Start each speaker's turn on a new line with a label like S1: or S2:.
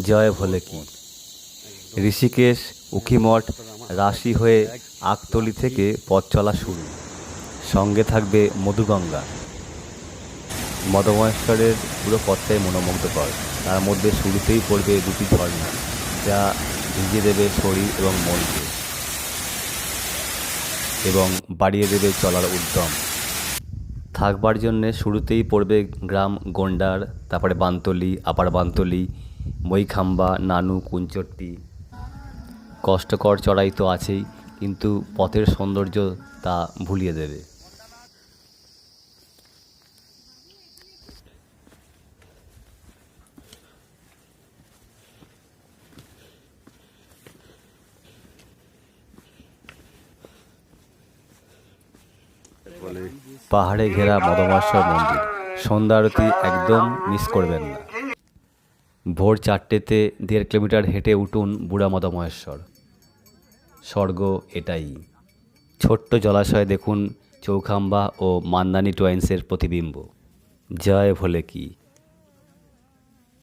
S1: জয় ভোলে কি। ঋষিকেশ, উখিমঠ, রাশি হয়ে আগতলি থেকে পথ চলা শুরু। সঙ্গে থাকবে মধুগঙ্গা। মদমহেশ্বরের পুরো পথটাই মনোমুগ্ধকর। তার মধ্যে শুরুতেই পড়বে দুটি ঝর্ণা, যা ভিজিয়ে দেবে শরীর এবং মনকে এবং বাড়িয়ে দেবে চলার উদ্যম। থাকবার জন্যে শুরুতেই পড়বে গ্রাম গন্ডার, তারপরে বানতলি, আপার বানতলি, মইখাম্বা, নানু, কুঞ্চট্টি। কষ্টকর চড়াই তো আছেই, কিন্তু পথের সৌন্দর্য তা ভুলিয়ে দেবে। পাহাড়ে ঘেরা মদমহেশ্বর মন্দির, সন্ধ্যা আরতি একদম মিস করবেন না। ভোর 4টেতে 1.5 কিলোমিটার হেঁটে উঠুন বুড়া মদমহেশ্বর। স্বর্গ এটাই। ছোট্ট জলাশয়ে দেখুন চৌখাম্বা ও মান্দানি টয়েন্সের প্রতিবিম্ব। জয় ভোলে কি।